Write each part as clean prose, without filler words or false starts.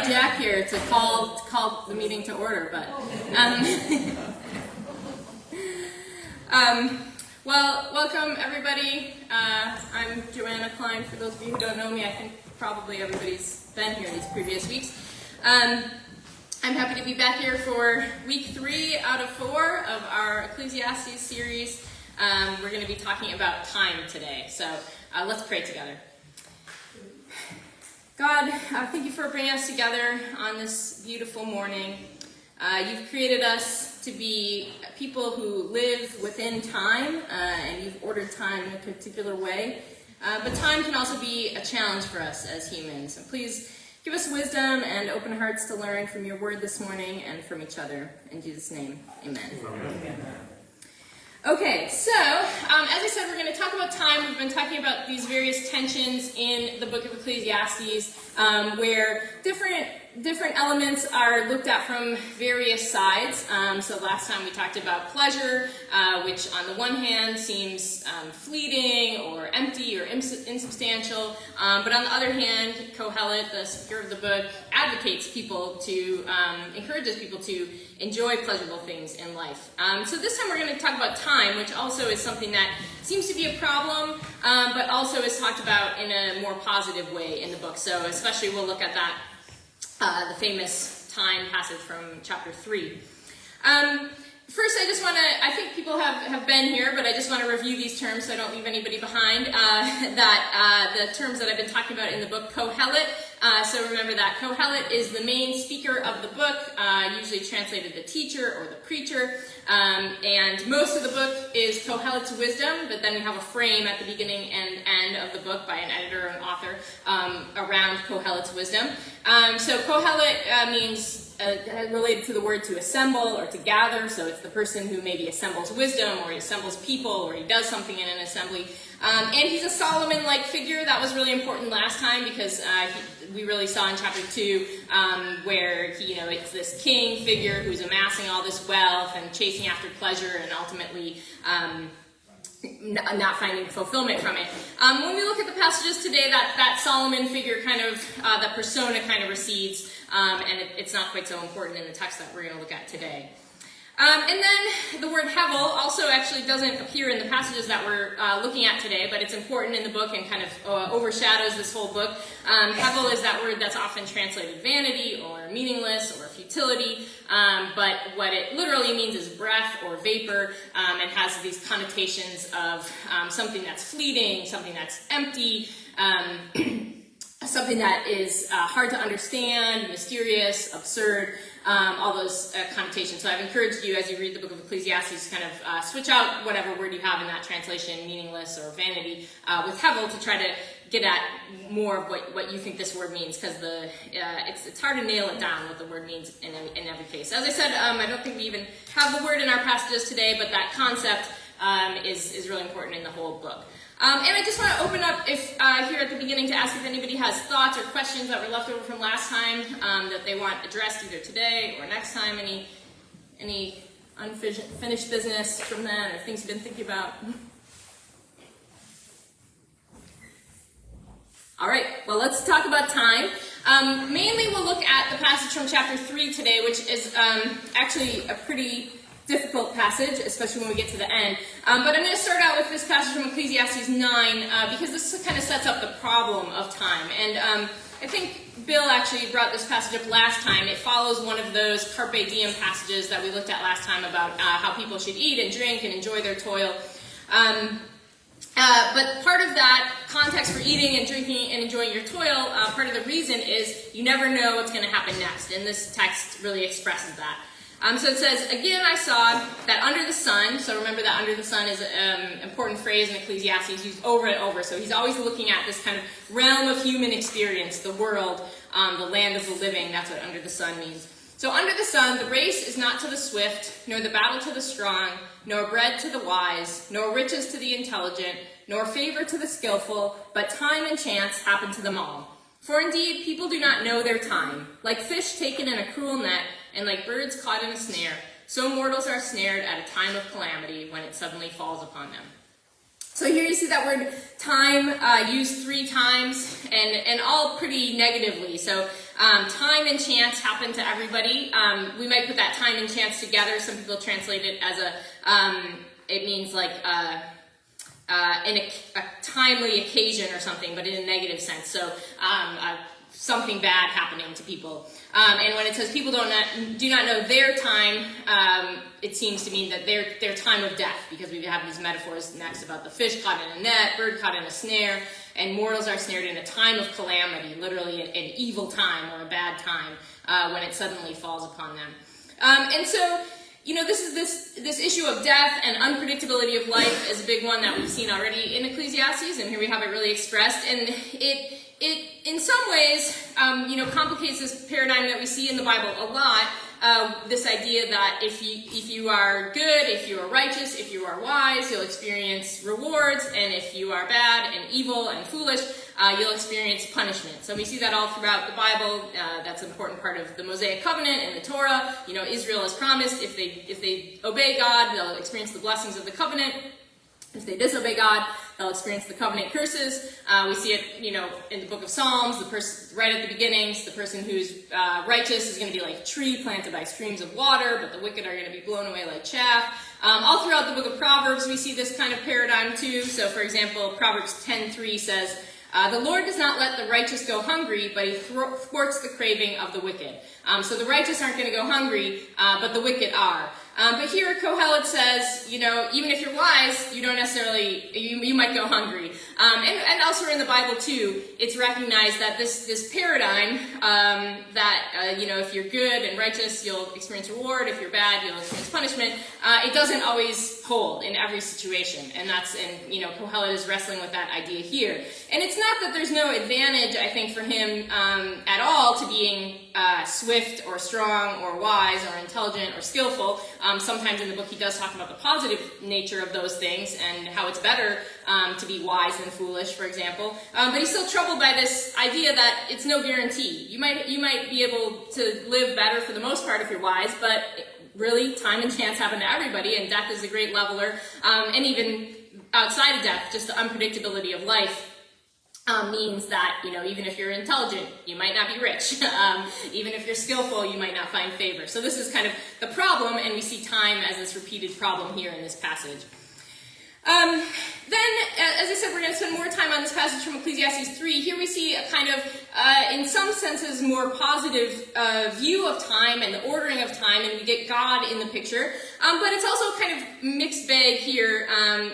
Jack here to call the meeting to order, but well, welcome everybody. I'm Joanna, Kline. For those of you who don't know me, I think probably everybody's been here these previous weeks. I'm happy to be back here for week 3 out of 4 of our Ecclesiastes series. We're going to be talking about time today, so let's pray together. God, thank you for bringing us together on this beautiful morning. You've created us to be people who live within time, and you've ordered time in a particular way. But time can also be a challenge for us as humans. And please give us wisdom and open hearts to learn from your word this morning and from each other. In Jesus' name, amen. Amen. Okay, so as I said, we're going to talk about time. We've been talking about these various tensions in the book of Ecclesiastes, where different elements are looked at from various sides. So last time we talked about pleasure, which on the one hand seems fleeting or empty or insubstantial, but on the other hand, Kohelet, the speaker of the book, advocates people to, encourages people to enjoy pleasurable things in life. So this time we're going to talk about time, which also is something that seems to be a problem, but also is talked about in a more positive way in the book. So especially we'll look at that, the famous time passage from chapter 3. First, I think people have been here, but I just want to review these terms so I don't leave anybody behind. The terms that I've been talking about in the book, Kohelet. So remember that Kohelet is the main speaker of the book, usually translated the teacher or the preacher. And most of the book is Kohelet's wisdom, but then we have a frame at the beginning and end of the book by an editor and author around Kohelet's wisdom. So Kohelet means related to the word to assemble or to gather, so it's the person who maybe assembles wisdom or he assembles people or he does something in an assembly. And he's a Solomon-like figure. That was really important last time because we really saw in chapter 2 where it's this king figure who's amassing all this wealth and chasing after pleasure and ultimately not finding fulfillment from it. When we look at the passages today, that Solomon figure that persona kind of recedes, and it's not quite so important in the text that we're going to look at today. And then the word Hevel also actually doesn't appear in the passages that we're looking at today, but it's important in the book and kind of overshadows this whole book. Hevel is that word that's often translated vanity or meaningless or futility, but what it literally means is breath or vapor, and has these connotations of something that's fleeting, something that's empty, something that is hard to understand, mysterious, absurd, all those connotations. So I've encouraged you as you read the book of Ecclesiastes to kind of switch out whatever word you have in that translation, meaningless or vanity, with Hevel to try to get at more of what you think this word means, because it's hard to nail it down what the word means in every case. As I said, I don't think we even have the word in our passages today, but that concept is really important in the whole book. And I just want to open up here at the beginning to ask if anybody has thoughts or questions that were left over from last time that they want addressed either today or next time. Any unfinished business from that or things you've been thinking about? All right, well, let's talk about time. Mainly we'll look at the passage from chapter 3 today, which is actually a pretty difficult passage, especially when we get to the end. But I'm going to start out with this passage from Ecclesiastes 9 because this kind of sets up the problem of time. And I think Bill actually brought this passage up last time. It follows one of those carpe diem passages that we looked at last time about how people should eat and drink and enjoy their toil. But part of that context for eating and drinking and enjoying your toil, part of the reason is you never know what's going to happen next. And this text really expresses that. So it says, again, I saw that under the sun, so remember that under the sun is an important phrase in Ecclesiastes used over and over. So he's always looking at this kind of realm of human experience, the world, the land of the living. That's what under the sun means. So under the sun, the race is not to the swift, nor the battle to the strong, nor bread to the wise, nor riches to the intelligent, nor favor to the skillful, but time and chance happen to them all. For indeed, people do not know their time. Like fish taken in a cruel net, and like birds caught in a snare, so mortals are snared at a time of calamity when it suddenly falls upon them. So here you see that word time used 3 times, and all pretty negatively. So Time and chance happen to everybody. We might put that time and chance together. Some people translate it as it means like in a timely occasion or something, but in a negative sense. So something bad happening to people. And when it says people do not know their time, it seems to mean that their time of death, because we have these metaphors next about the fish caught in a net, bird caught in a snare, and mortals are snared in a time of calamity, literally an evil time or a bad time when it suddenly falls upon them. And so, this issue of death and unpredictability of life is a big one that we've seen already in Ecclesiastes, and here we have it really expressed. And it in some ways, complicates this paradigm that we see in the Bible a lot. This idea that if you are good, if you are righteous, if you are wise, you'll experience rewards, and if you are bad and evil and foolish, you'll experience punishment. So we see that all throughout the Bible. That's an important part of the Mosaic covenant and the Torah. Israel is promised if they obey God, they'll experience the blessings of the covenant. If they disobey God, they'll experience the covenant curses. We see it, in the book of Psalms, the person right at the beginnings, the person who's righteous is going to be like a tree planted by streams of water, but the wicked are going to be blown away like chaff. All throughout the book of Proverbs, we see this kind of paradigm too. So, for example, Proverbs 10:3 says, the Lord does not let the righteous go hungry, but he thwarts the craving of the wicked. So the righteous aren't going to go hungry, but the wicked are. But here Kohelet says, even if you're wise, you don't necessarily, you might go hungry. And elsewhere in the Bible too, it's recognized that this paradigm, if you're good and righteous, you'll experience reward. If you're bad, you'll experience punishment. It doesn't always hold in every situation. And Kohelet is wrestling with that idea here. And it's not that there's no advantage, I think, for him at all to being swift or strong or wise or intelligent or skillful. Sometimes in the book he does talk about the positive nature of those things and how it's better to be wise than foolish, for example. But he's still troubled by this idea that it's no guarantee. You might be able to live better for the most part if you're wise, but really time and chance happen to everybody, and death is a great leveler. And even outside of death, just the unpredictability of life means that, even if you're intelligent, you might not be rich. Even if you're skillful, you might not find favor. So this is kind of the problem, and we see time as this repeated problem here in this passage. Then, as I said, we're going to spend more time on this passage from Ecclesiastes 3. Here we see a kind of, in some senses, more positive view of time and the ordering of time, and we get God in the picture. But it's also kind of mixed bag here.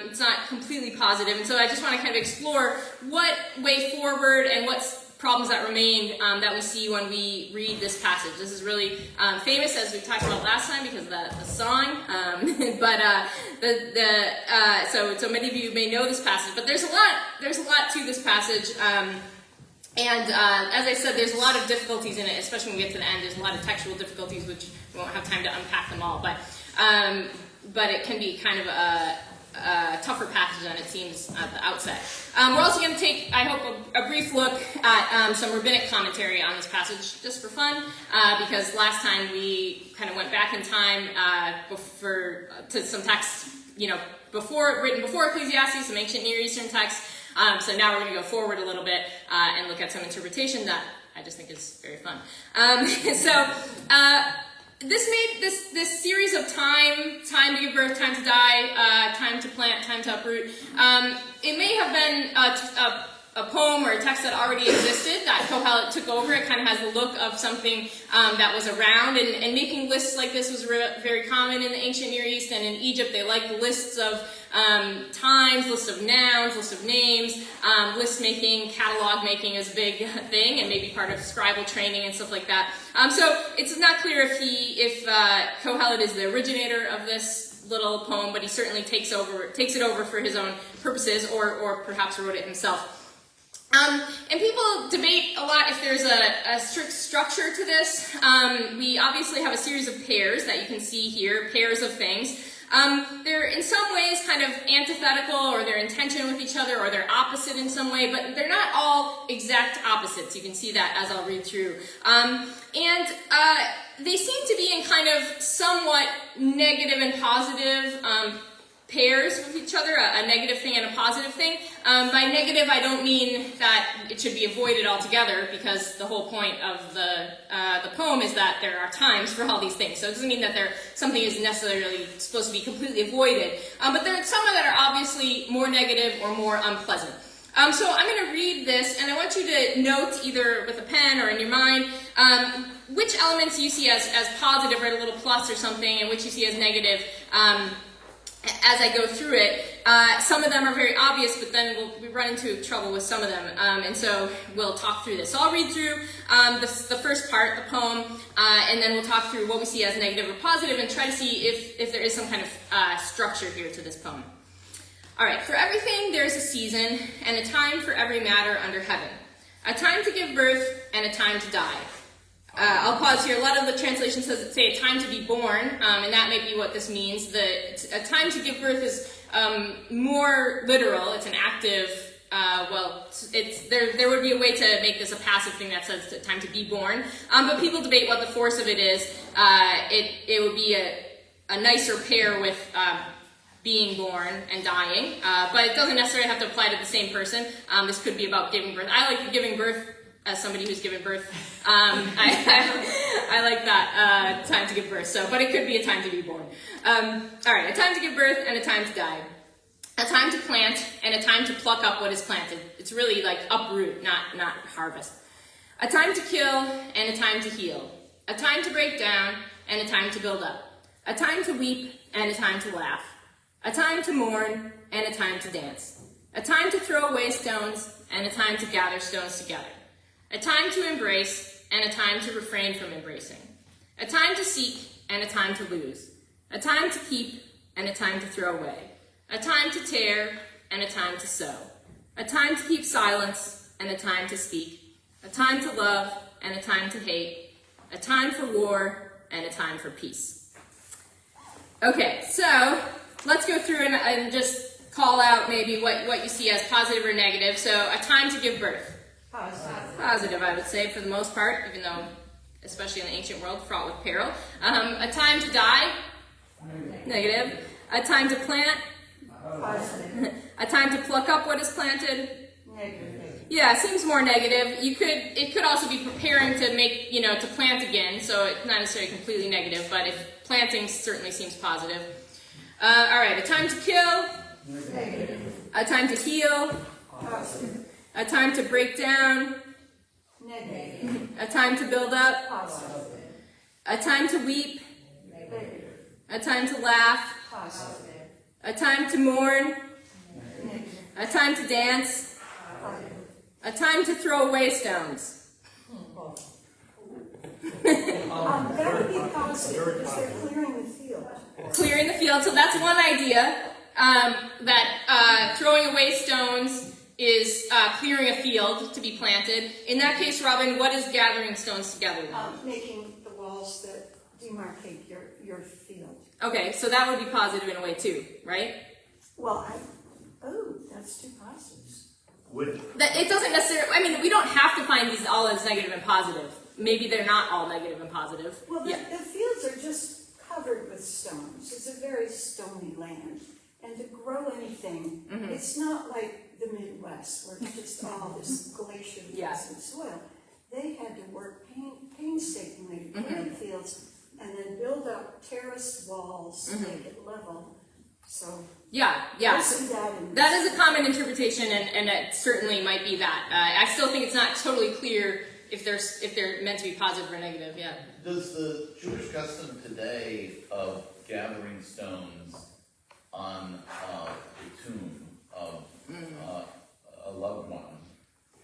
It's not completely positive, and so I just want to kind of explore what way forward and what's problems that remain that we see when we read this passage. This is really famous, as we talked about last time, because of the song. So many of you may know this passage, but there's a lot to this passage. And as I said, there's a lot of difficulties in it, especially when we get to the end. There's a lot of textual difficulties, which we won't have time to unpack them all. But it can be kind of a tougher passage than it seems at the outset. We're also going to take, I hope, a brief look at some rabbinic commentary on this passage, just for fun, because last time we kind of went back in time to some texts, written before Ecclesiastes, some ancient Near Eastern texts. So now we're going to go forward a little bit and look at some interpretation that I just think is very fun. This made this series of time to give birth, time to die, time to plant, time to uproot. It may have been a poem or a text that already existed that Kohelet took over. It kind of has the look of something that was around, and making lists like this was very common in the ancient Near East, and in Egypt they liked lists of times, lists of nouns, lists of names. List making, catalog making is a big thing, and maybe part of scribal training and stuff like that. So it's not clear if Kohelet is the originator of this little poem, but he certainly takes it over for his own purposes, or perhaps wrote it himself. And people debate a lot if there's a strict structure to this. We obviously have a series of pairs that you can see here, pairs of things. They're in some ways kind of antithetical, or they're in tension with each other, or they're opposite in some way, but they're not all exact opposites. You can see that as I'll read through. They seem to be in kind of somewhat negative and positive pairs with each other, a negative thing and a positive thing. By negative, I don't mean that it should be avoided altogether, because the whole point of the poem is that there are times for all these things. So it doesn't mean that something is necessarily supposed to be completely avoided. But there are some that are obviously more negative or more unpleasant. So I'm going to read this, and I want you to note, either with a pen or in your mind, which elements you see as positive, write a little plus or something, and which you see as negative as I go through it. Some of them are very obvious, but then we run into trouble with some of them, and so we'll talk through this. So I'll read through the first part, the poem, and then we'll talk through what we see as negative or positive, and try to see if there is some kind of structure here to this poem. All right, for everything there is a season, and a time for every matter under heaven. A time to give birth, and a time to die. I'll pause here. A lot of the translations say a time to be born, and that may be what this means. A time to give birth is more literal. It's an active, there would be a way to make this a passive thing that says it's a time to be born. But people debate what the force of it is. It would be a nicer pair with being born and dying, but it doesn't necessarily have to apply to the same person. This could be about giving birth. I like giving birth as somebody who's given birth. I like that time to give birth. So, but it could be a time to be born. All right, a time to give birth and a time to die. A time to plant and a time to pluck up what is planted. It's really like uproot, not harvest. A time to kill and a time to heal. A time to break down and a time to build up. A time to weep and a time to laugh. A time to mourn and a time to dance. A time to throw away stones and a time to gather stones together. A time to embrace and a time to refrain from embracing. A time to seek and a time to lose. A time to keep and a time to throw away. A time to tear and a time to sow. A time to keep silence and a time to speak. A time to love and a time to hate. A time for war and a time for peace. Okay, so let's go through and just call out maybe what you see as positive or negative. So a time to give birth. Positive, I would say, for the most part, even though, especially in the ancient world, fraught with peril. A time to die. Negative. A time to plant. Positive. A time to pluck up what is planted. Negative. Yeah, it seems more negative. It could also be preparing to make, to plant again, so it's not necessarily completely negative, but if planting certainly seems positive. All right, a time to kill. Negative. A time to heal. Positive. A time to break down. Negative. A time to build up. Positive. A time to weep. Negative. A time to laugh. Positive. A time to mourn. Negative. A time to dance. Positive. A time to throw away stones. That would be positive because they're clearing the field. Clearing the field. So that's one idea, that throwing away stones is clearing a field to be planted. In that case, Robin, what is gathering stones together? Making the walls that demarcate your field. Okay, so that would be positive in a way too, right? Well, that's two positives. It doesn't necessarily, we don't have to find these all as negative and positive. Maybe they're not all negative and positive. Well, the fields are just covered with stones. It's a very stony land. And to grow anything, it's not like the Midwest where it's just all this glacial and soil. They had to work painstakingly to clear the fields and then build up terraced walls to make it level. So that is a common interpretation, and it certainly might be that. I still think it's not totally clear if they're meant to be positive or negative. Yeah. Does the Jewish custom today of gathering stones on the tomb of a loved one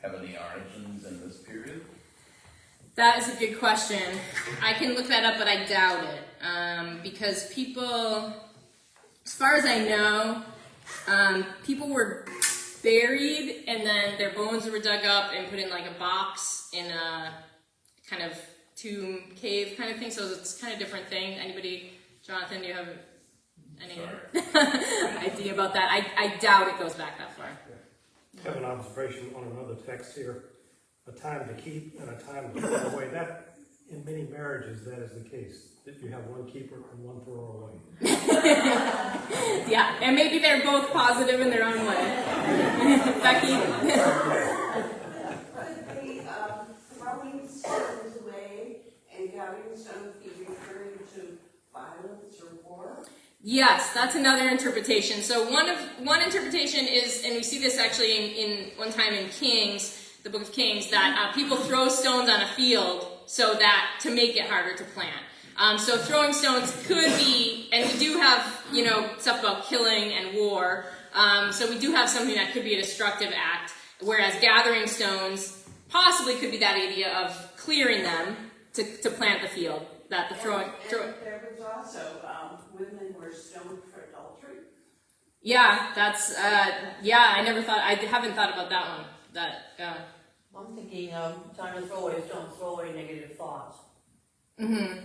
have any origins in this period? That is a good question. I can look that up, but I doubt it. Because people, as far as I know, people were buried and then their bones were dug up and put in like a box in a kind of tomb cave kind of thing. So it's kind of different thing. Anybody, Jonathan, do you have any idea about that? I doubt it goes back that far. I have an observation on another text here. A time to keep and a time to throw away. That In many marriages, that is the case. If you have one keeper and one throwaway. Yeah, and maybe they're both positive in their own way. Becky? Could be throwing stones away and gathering stones be referring to violence or war? Yes, that's another interpretation. So one interpretation is, and we see this actually in one time in Kings, the book of Kings, that people throw stones on a field so that to make it harder to plant. So throwing stones could be, and we do have, stuff about killing and war. So we do have something that could be a destructive act, whereas gathering stones possibly could be that idea of clearing them to plant the field. That the throwing. And there was also women were stoned for adultery. Yeah, that's I haven't thought about that one. I'm thinking time to throw away stones, throw away negative thoughts. Mm-hmm.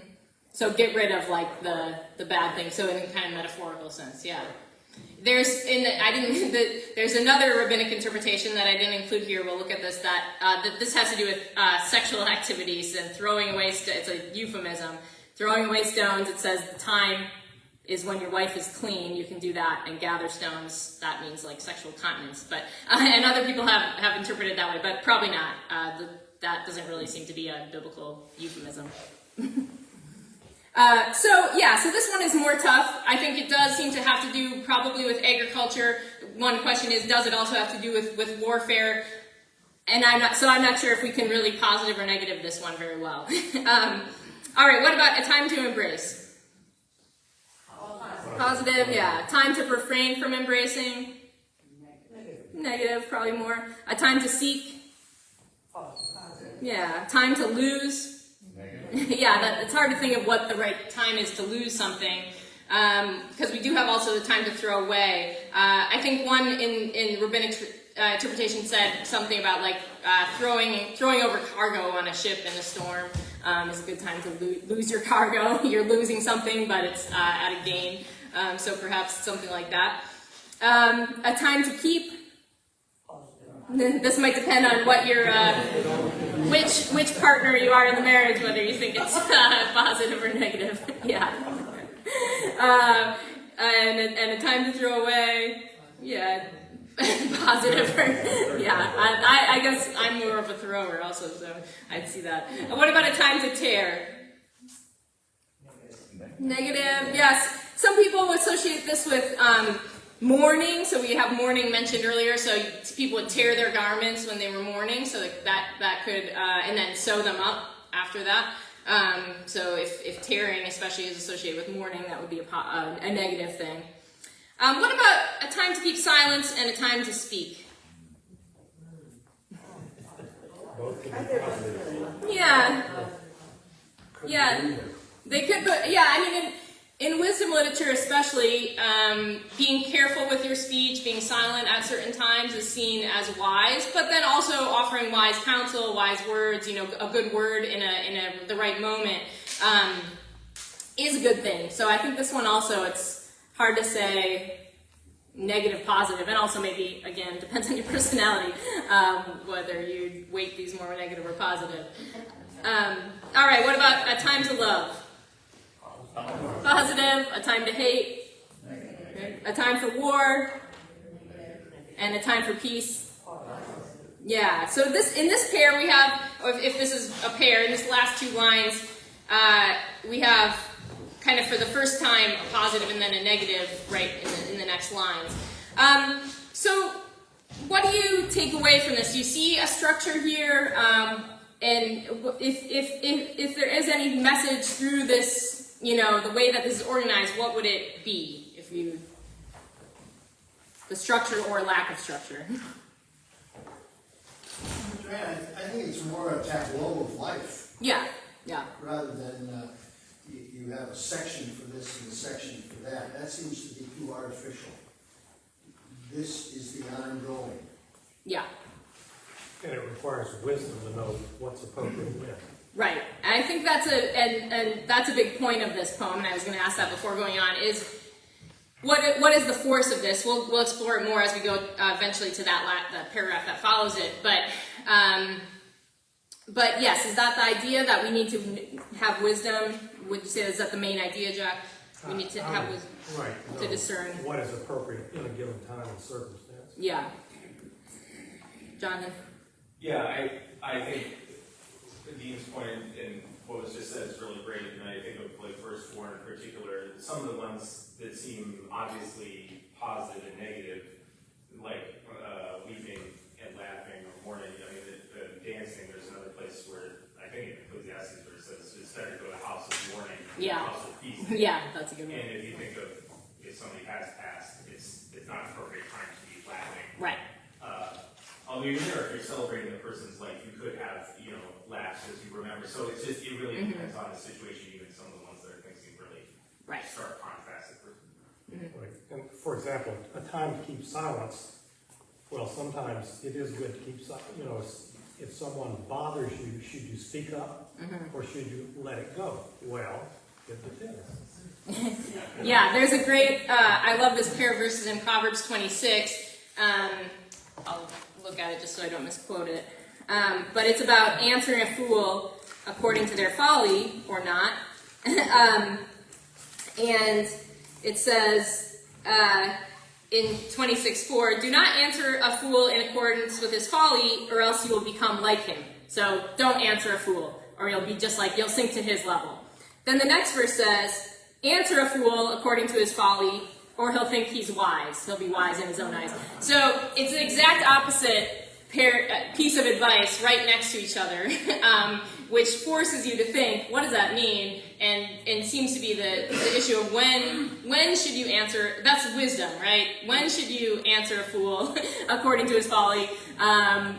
So get rid of like the bad thing. So in a kind of metaphorical sense, yeah. There's another rabbinic interpretation that I didn't include here. We'll look at this. That this has to do with sexual activities and throwing away. It's a euphemism. Throwing away stones. It says the time is when your wife is clean. You can do that and gather stones. That means like sexual continence. But and other people have interpreted it that way, but probably not. That doesn't really seem to be a biblical euphemism. So this one is more tough. I think it does seem to have to do probably with agriculture. One question is, does it also have to do with warfare? And I'm not sure if we can really positive or negative this one very well. All right, what about a time to embrace? Positive, yeah. Time to refrain from embracing? Negative, probably more. A time to seek? Yeah. Time to lose? Yeah, it's hard to think of what the right time is to lose something, because we do have also the time to throw away. I think one in rabbinic interpretation said something about like throwing over cargo on a ship in a storm is a good time to lose your cargo. You're losing something, but it's at a gain. So perhaps something like that. A time to keep. This might depend on what your which partner you are in the marriage, whether you think it's positive or negative. Yeah. And a time to throw away. Yeah. Positive. Yeah. I guess I'm more of a thrower also, so I'd see that. What about a time to tear? Negative. Yes. Some people associate this with mourning, so we have mourning mentioned earlier, so people would tear their garments when they were mourning, so that could, and then sew them up after that. So if tearing especially is associated with mourning, that would be a negative thing. What about a time to keep silence and a time to speak? Yeah. Yeah. They could, but yeah, I mean, in wisdom literature especially, being careful with your speech, being silent at certain times is seen as wise, but then also offering wise counsel, wise words, a good word in the right moment is a good thing. So I think this one also, it's hard to say negative, positive, and also maybe, again, depends on your personality, whether you weight these more negative or positive. All right, what about a time to love? Positive, a time to hate, a time for war, and a time for peace. Yeah, so in this pair we have, or if this is a pair, in this last two lines, we have kind of for the first time a positive and then a negative right in the next lines. So what do you take away from this? Do you see a structure here? And if there is any message through this, the way that this is organized, what would it be the structure or lack of structure? Joanna, I think it's more a tableau of life. Yeah. Rather than you have a section for this and a section for that. That seems to be too artificial. This is the ongoing. Yeah. And it requires wisdom to know what's appropriate when. Right. And I think that's a big point of this poem, and I was going to ask that before going on, is what is the force of this? We'll explore it more as we go eventually to that paragraph that follows it. But yes, is that the idea that we need to have wisdom. Would you say is that the main idea, Jack? We need to have wisdom Right. to discern. What is appropriate in a given time and circumstance. Yeah. Jonathan? Yeah, I think Dean's point and what was just said is really great, and I think of like verse 4 in particular, some of the ones that seem obviously positive and negative, like weeping and laughing or mourning. I mean, the dancing, there's another place where, I think in Ecclesiastes where it says it's better to go to the house of mourning than the Yeah. house of feasting. Yeah, that's a good one. And if you think of if somebody has passed, it's not an appropriate time to be laughing. Right. Although you're there, if you're celebrating the person's life, you could have, laughs as you remember. So it's just, it really depends on the situation, even some of the ones that are things you really Right. stark contrast at first. Right. And for example, a time to keep silence, well, sometimes it is good to keep silence. If someone bothers you, should you speak up or should you let it go? Well, it depends. Yeah, there's a great, I love this pair of verses in Proverbs 26. I'll look at it just so I don't misquote it. But it's about answering a fool according to their folly or not. And it says in 26:4, do not answer a fool in accordance with his folly or else you will become like him. So don't answer a fool or you'll be just like, you'll sink to his level. Then the next verse says, answer a fool according to his folly or he'll think he's wise. He'll be wise in his own eyes. So it's the exact opposite piece of advice right next to each other, which forces you to think, what does that mean? And seems to be the issue of when should you answer, that's wisdom, right? When should you answer a fool according to his folly,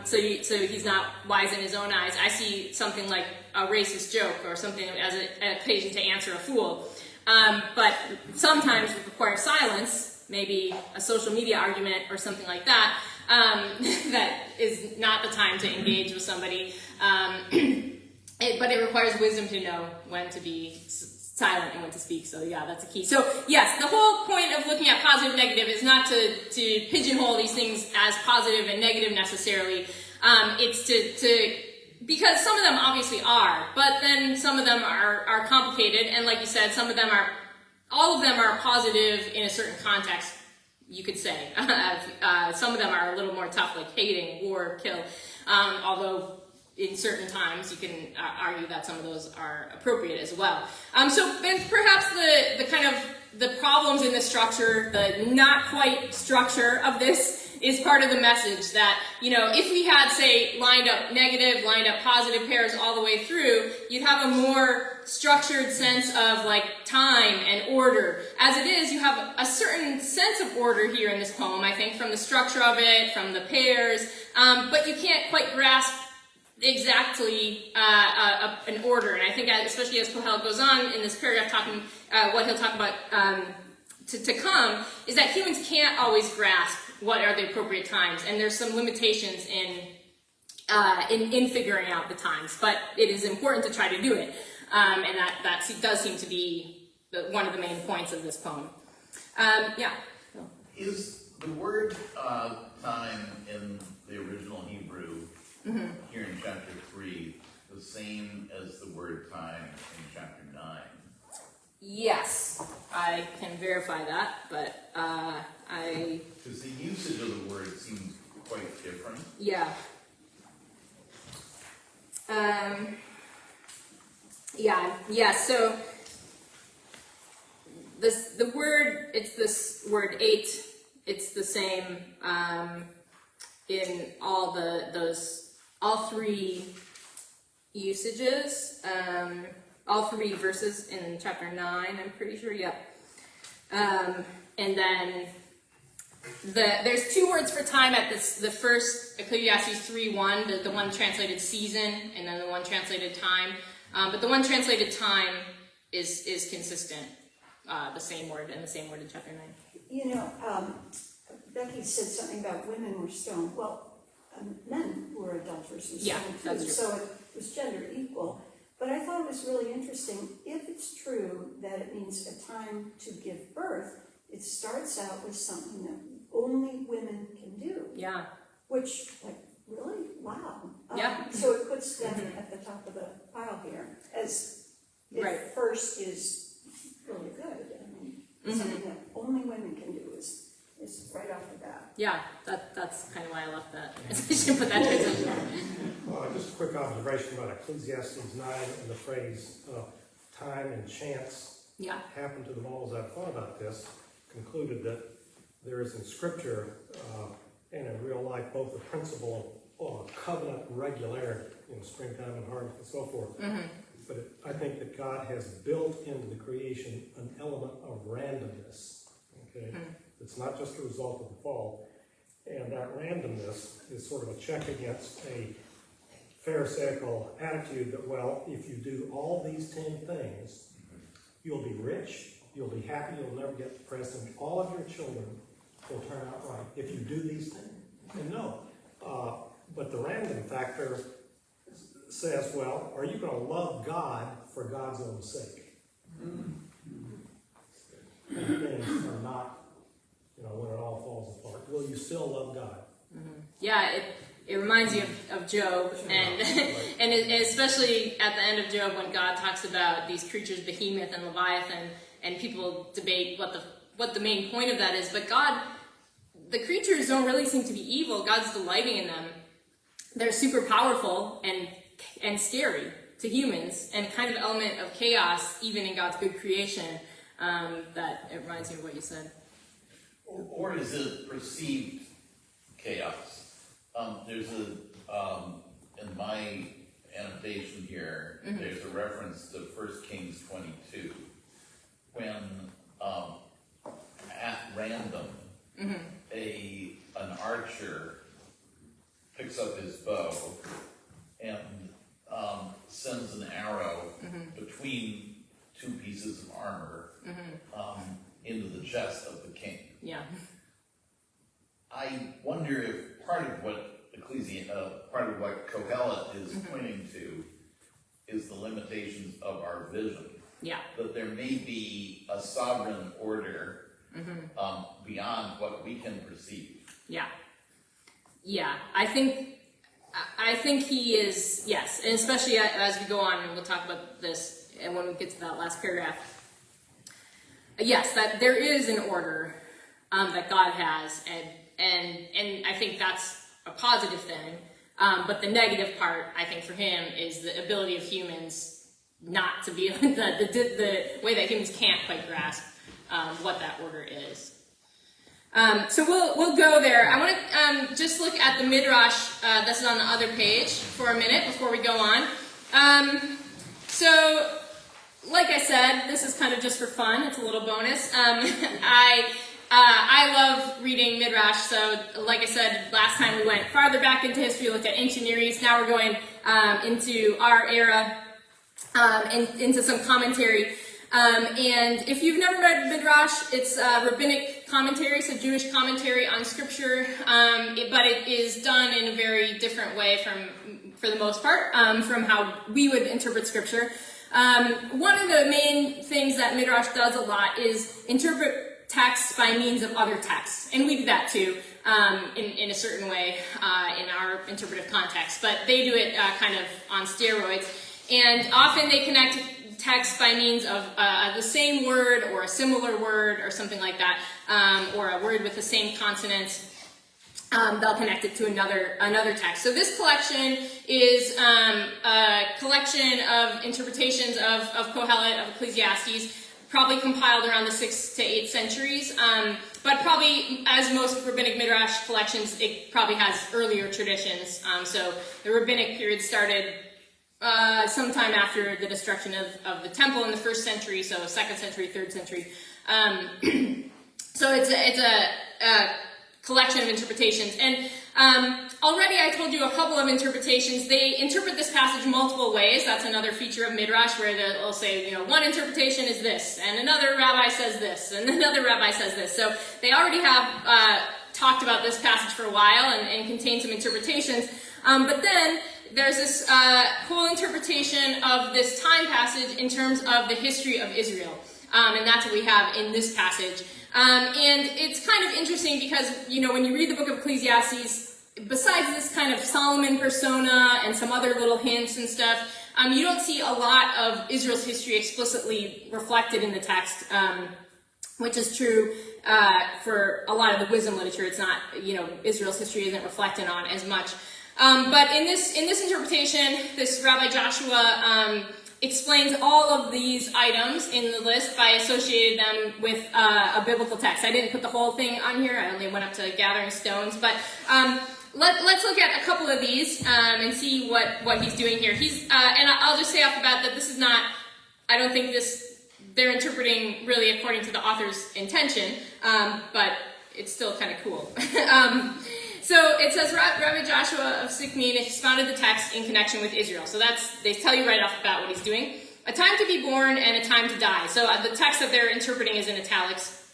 so he's not wise in his own eyes? I see something like a racist joke or something as an occasion to answer a fool. But sometimes it requires silence, maybe a social media argument or something like that, that is not the time to engage with somebody. But it requires wisdom to know when to be silent and when to speak. So yeah, that's a key. So yes, the whole point of looking at positive and negative is not to pigeonhole these things as positive and negative necessarily. It's to because some of them obviously are, but then some of them are complicated, and like you said, all of them are positive in a certain context, you could say. Some of them are a little more tough, like hating, war, kill, although in certain times you can argue that some of those are appropriate as well. So then perhaps the kind of the problems in the structure, the not quite structure of this is part of the message that, if we had, say, lined up negative, lined up positive pairs all the way through, you'd have a more structured sense of like time and order. As it is, you have a certain sense of order here in this poem, I think, from the structure of it, from the pairs, but you can't quite grasp exactly an order. And I think especially as Kohel goes on in this paragraph talking, what he'll talk about to come, is that humans can't always grasp what are the appropriate times, and there's some limitations in figuring out the times, but it is important to try to do it, and that does seem to be one of the main points of this poem. Yeah. Is the word time in the original Hebrew here in chapter 3 the same as the word time in chapter 9? Yes, I can verify that, but Because the usage of the word seems quite different. Yeah. So the word, it's this word 8. It's the same in all three usages, all three verses in chapter 9. I'm pretty sure. Yep. And then there's two words for time at the first Ecclesiastes 3:1, the one translated season, and then the one translated time. But the one translated time is consistent, the same word in chapter 9. Becky said something about women were stoned. Well, men were adulterers were Yeah, stoned that's too, true. so it was gender equal. But I thought it was really interesting, if it's true that it means a time to give birth, it starts out with something that only women can do. Yeah. Which, really? Wow. Yeah. So it puts them at the top of the pile here as first is really good. I mean, something that only women can do is right off the bat. Yeah, that's kind of why I left that. I should put that transition. Well, just a quick observation about Ecclesiastes 9 and the phrase, time and chance Yeah. happen to them all. As I've thought about this, concluded that there is in Scripture and in real life both the principle of covenant regularity, springtime and harvest and so forth. But I think that God has built into the creation an element of randomness. Okay, it's not just a result of the fall, and that randomness is sort of a check against a pharisaical attitude that, well, if you do all these 10 things, you'll be rich, you'll be happy, you'll never get depressed, and all of your children will turn out right if you do these things. And no, but the random factor says, well, are you going to love God for God's own sake? And things are not, when it all falls apart. Will you still love God? Yeah, it reminds you of Job, and and especially at the end of Job when God talks about these creatures, Behemoth and Leviathan, and people debate what the main point of that is. But God, the creatures don't really seem to be evil. God's delighting in them. They're super powerful and scary to humans, and kind of element of chaos even in God's good creation. That it reminds me of what you said. Or is it perceived chaos? There's in my annotation here, there's a reference to 1 Kings 22, when at random, an archer picks up his bow and sends an arrow between two pieces of armor into the chest of the king. Yeah. I wonder if part of what Kohelet is pointing to is the limitations of our vision. Yeah. That there may be a sovereign order beyond what we can perceive. Yeah. Yeah. I think he is, yes, and especially as we go on, and we'll talk about this and when we get to that last paragraph. Yes, that there is an order that God has, and I think that's a positive thing. But the negative part, I think, for him is the ability of humans not to be the way that humans can't quite grasp what that order is. So we'll go there. I want to just look at the Midrash that's on the other page for a minute before we go on. So, like I said, this is kind of just for fun. It's a little bonus. I love reading Midrash. So, like I said, last time we went farther back into history, looked at ancient Near East. Now we're going into our era and into some commentary. And if you've never read Midrash, it's rabbinic commentary, so Jewish commentary on scripture, but it is done in a very different way for the most part, from how we would interpret scripture. One of the main things that Midrash does a lot is interpret texts by means of other texts, and we do that too, in a certain way, in our interpretive context, but they do it kind of on steroids, and often they connect text by means of the same word or a similar word or something like that, or a word with the same consonants. They'll connect it to another text. So this collection is a collection of interpretations of Kohelet, of Ecclesiastes, probably compiled around the 6th to 8th centuries, but probably, as most rabbinic midrash collections, it probably has earlier traditions. So the rabbinic period started sometime after the destruction of the temple in the 1st century, so 2nd century, 3rd century. So it's a collection of interpretations. And already I told you a couple of interpretations. They interpret this passage multiple ways. That's another feature of Midrash, where they'll say, one interpretation is this, and another rabbi says this, and another rabbi says this. So they already have talked about this passage for a while and contain some interpretations. But then there's this whole interpretation of this time passage in terms of the history of Israel. And that's what we have in this passage. And it's kind of interesting because, when you read the book of Ecclesiastes, besides this kind of Solomon persona and some other little hints and stuff, you don't see a lot of Israel's history explicitly reflected in the text, which is true for a lot of the wisdom literature. It's not, Israel's history isn't reflected on as much. But in this interpretation, this Rabbi Joshua explains all of these items in the list by associating them with a biblical text. I didn't put the whole thing on here. I only went up to gathering stones. But let's look at a couple of these and see what he's doing here. And I'll just say off the bat that this is not, I don't think they're interpreting really according to the author's intention, but it's still kind of cool. So it says, Rabbi Joshua of Sikmin expounded the text in connection with Israel. So they tell you right off the bat what he's doing. A time to be born and a time to die. So the text that they're interpreting is in italics.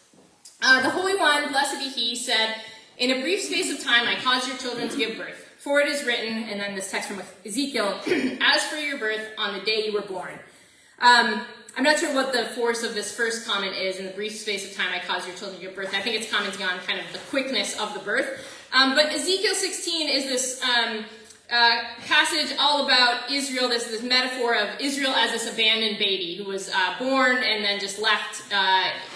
The Holy One, blessed be he, said, in a brief space of time I caused your children to give birth. For it is written, and then this text from Ezekiel, as for your birth on the day you were born. I'm not sure what the force of this first comment is, in the brief space of time I caused your children to give birth. I think it's commenting on kind of the quickness of the birth. But Ezekiel 16 is this passage all about Israel. There's this metaphor of Israel as this abandoned baby who was born and then just left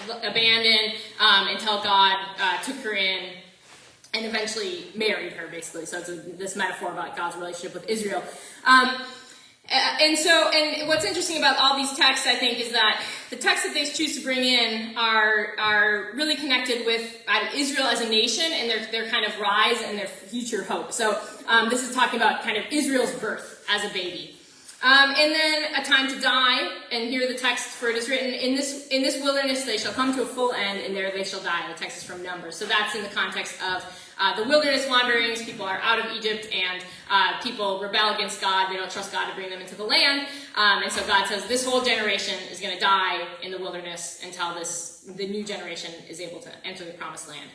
abandoned until God took her in and eventually married her, basically. So it's this metaphor about God's relationship with Israel. And what's interesting about all these texts, I think, is that the texts that they choose to bring in are really connected with Israel as a nation and their kind of rise and their future hope. So this is talking about kind of Israel's birth as a baby. And then a time to die, and here the text for it is written, in this wilderness they shall come to a full end, and there they shall die. The text is from Numbers. So that's in the context of the wilderness wanderings. People are out of Egypt, and people rebel against God. They don't trust God to bring them into the land. And so God says this whole generation is going to die in the wilderness until the new generation is able to enter the promised land.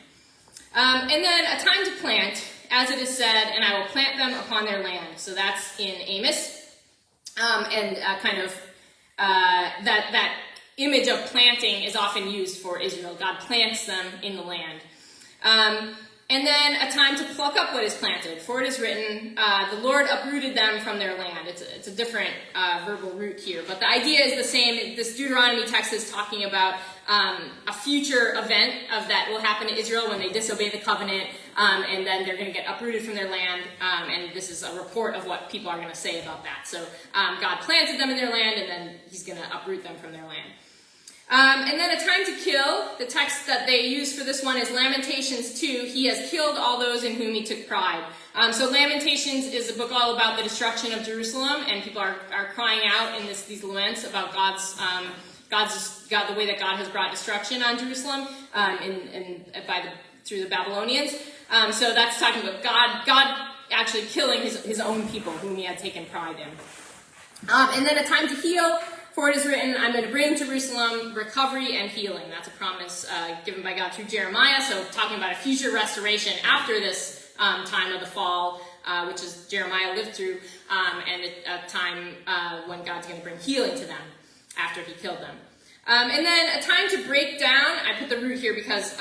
And then a time to plant, as it is said, and I will plant them upon their land. So that's in Amos. That image of planting is often used for Israel. God plants them in the land. And then a time to pluck up what is planted. For it is written, the Lord uprooted them from their land. It's a different verbal root here, but the idea is the same. This Deuteronomy text is talking about a future event that will happen to Israel when they disobey the covenant, and then they're going to get uprooted from their land, and this is a report of what people are going to say about that. So God planted them in their land, and then he's going to uproot them from their land. And then a time to kill. The text that they use for this one is Lamentations 2. He has killed all those in whom he took pride. So Lamentations is a book all about the destruction of Jerusalem, and people are crying out in these laments about the way that God has brought destruction on Jerusalem through the Babylonians. So that's talking about God actually killing his own people whom he had taken pride in. And then a time to heal. For it is written, I'm going to bring Jerusalem recovery and healing. That's a promise given by God through Jeremiah. So talking about a future restoration after this time of the fall, which is Jeremiah lived through, and a time when God's going to bring healing to them after he killed them. And then a time to break down. I put the root here because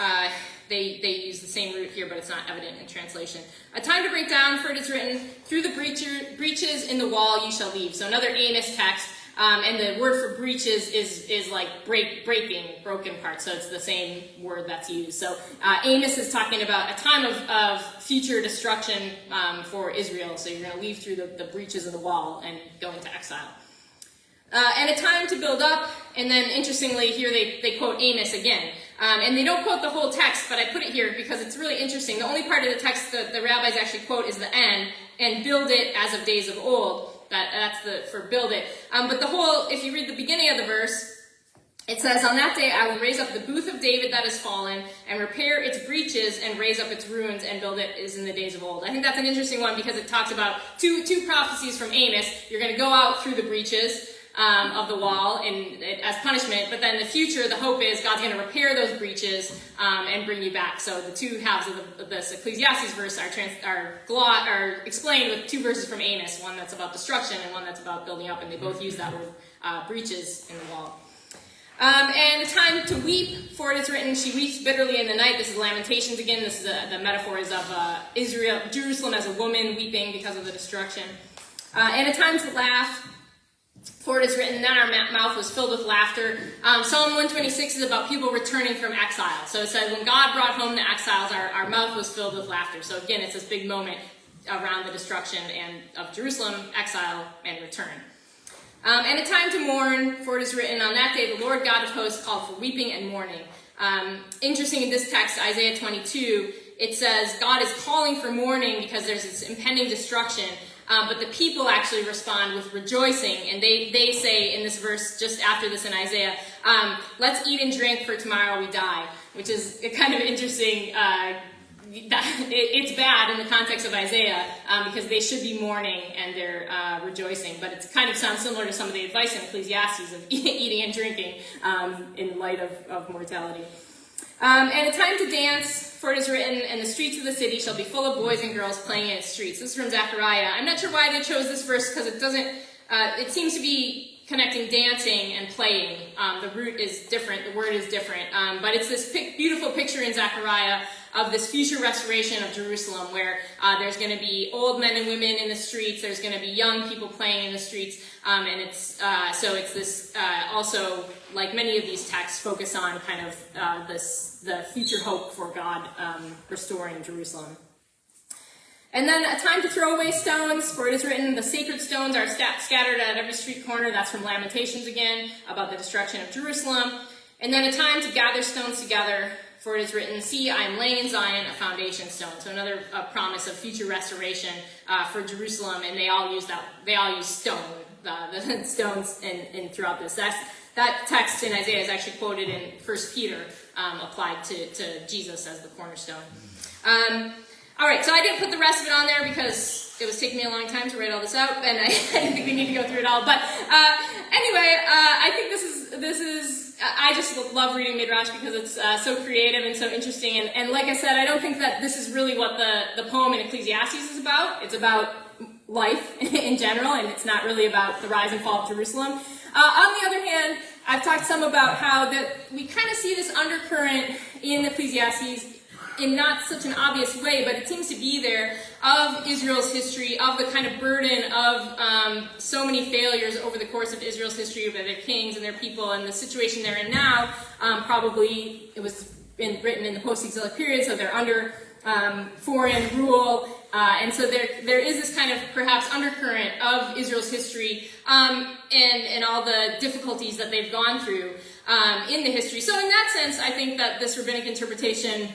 they use the same root here, but it's not evident in translation. A time to break down, for it is written, through the breaches in the wall you shall leave. So another Amos text. And the word for breaches is like breaking, broken parts. So it's the same word that's used. So Amos is talking about a time of future destruction for Israel. So you're going to leave through the breaches of the wall and go into exile. And a time to build up. And then interestingly here they quote Amos again. And they don't quote the whole text, but I put it here because it's really interesting. The only part of the text that the rabbis actually quote is the end, and build it as of days of old. That's for build it. But the whole, if you read the beginning of the verse, it says, on that day I will raise up the booth of David that is fallen, and repair its breaches, and raise up its ruins, and build it as in the days of old. I think that's an interesting one because it talks about two prophecies from Amos. You're going to go out through the breaches of the wall as punishment, but then in the future, the hope is God's going to repair those breaches and bring you back. So the two halves of this Ecclesiastes verse are explained with two verses from Amos, one that's about destruction and one that's about building up, and they both use that word breaches in the wall. And a time to weep, for it is written, she weeps bitterly in the night. This is Lamentations again. This is the metaphor is of Jerusalem as a woman weeping because of the destruction. And a time to laugh. For it is written, then our mouth was filled with laughter. Psalm 126 is about people returning from exile. So it says, when God brought home the exiles, our mouth was filled with laughter. So again, it's this big moment around the destruction and of Jerusalem, exile, and return. And a time to mourn, for it is written, on that day the Lord God of hosts called for weeping and mourning. Interesting in this text, Isaiah 22, it says God is calling for mourning because there's this impending destruction. But the people actually respond with rejoicing, and they say in this verse, just after this in Isaiah, let's eat and drink, for tomorrow we die, which is kind of interesting. It's bad in the context of Isaiah, because they should be mourning and they're rejoicing, but it kind of sounds similar to some of the advice in Ecclesiastes of eating and drinking in light of mortality. And a time to dance, for it is written, and the streets of the city shall be full of boys and girls playing in its streets. This is from Zechariah. I'm not sure why they chose this verse, because it doesn't, it seems to be connecting dancing and playing. The root is different, the word is different, but it's this beautiful picture in Zechariah of this future restoration of Jerusalem, where there's going to be old men and women in the streets, there's going to be young people playing in the streets, and it's so it's this also, like many of these texts, focus on kind of the future hope for God restoring Jerusalem. And then a time to throw away stones, for it is written, the sacred stones are scattered at every street corner. That's from Lamentations again, about the destruction of Jerusalem. And then a time to gather stones together, for it is written, see, I am laying in Zion a foundation stone. So another promise of future restoration for Jerusalem, and they all use stone, the stones in throughout this. That text in Isaiah is actually quoted in 1 Peter, applied to Jesus as the cornerstone. All right, so I didn't put the rest of it on there because it was taking me a long time to write all this out, and I didn't think we need to go through it all. But anyway, I think this is I just love reading Midrash because it's so creative and so interesting. And like I said, I don't think that this is really what the poem in Ecclesiastes is about. It's about life in general, and it's not really about the rise and fall of Jerusalem. On the other hand, I've talked some about how that we kind of see this undercurrent in Ecclesiastes in not such an obvious way, but it seems to be there, of Israel's history, of the kind of burden of so many failures over the course of Israel's history by their kings and their people, and the situation they're in now. Probably it was written in the post-exilic period, so they're under foreign rule, and so there is this kind of perhaps undercurrent of Israel's history and all the difficulties that they've gone through in the history. So in that sense, I think that this rabbinic interpretation,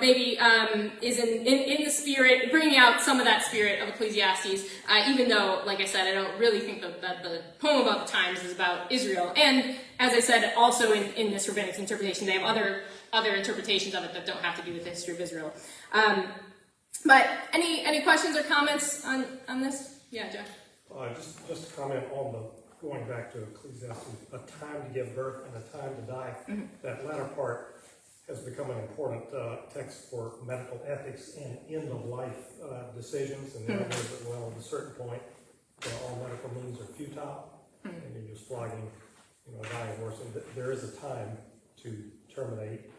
maybe is in the spirit, bringing out some of that spirit of Ecclesiastes, even though, like I said, I don't really think that the poem about the times is about Israel. And as I said, also in this rabbinic interpretation, they have other interpretations of it that don't have to do with the history of Israel. But any questions or comments on this? Yeah, Jeff? Just to comment on going back to Ecclesiastes, a time to give birth and a time to die. Mm-hmm. That latter part has become an important text for medical ethics and end-of-life decisions. And the idea is that, well, at a certain point, all medical means are futile, and you're just flogging, a dying horse. And there is a time to terminate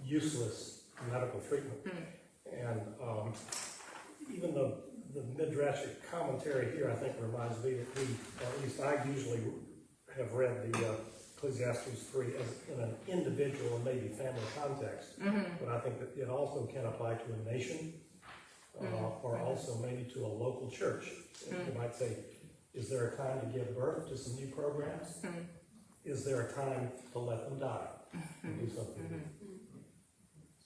useless medical treatment. And even the Midrashic commentary here, I think, reminds me that or at least I usually have read the Ecclesiastes 3 as in an individual and maybe family context, but I think that it also can apply to a nation, or also maybe to a local church. You might say, is there a time to give birth to some new programs? Is there a time to let them die and do something?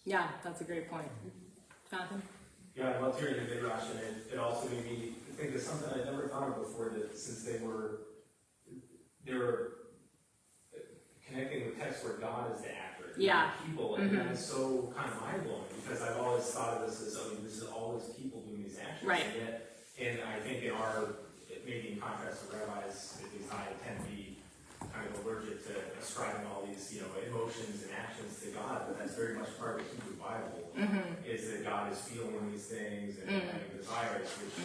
Yeah, that's a great point. Jonathan? Yeah, I loved hearing the Midrash, and it also made me think of something I'd never thought of before, that since they were connecting with text where God is the actor, not people, and that is so kind of mind-blowing, because I've always thought of this as, this is always people doing these actions, right. And I think maybe in contrast to rabbis, at least I tend to be kind of allergic to ascribing all these, emotions and actions to God, but that's very much part of the Hebrew Bible, is that God is feeling these things and having desires, which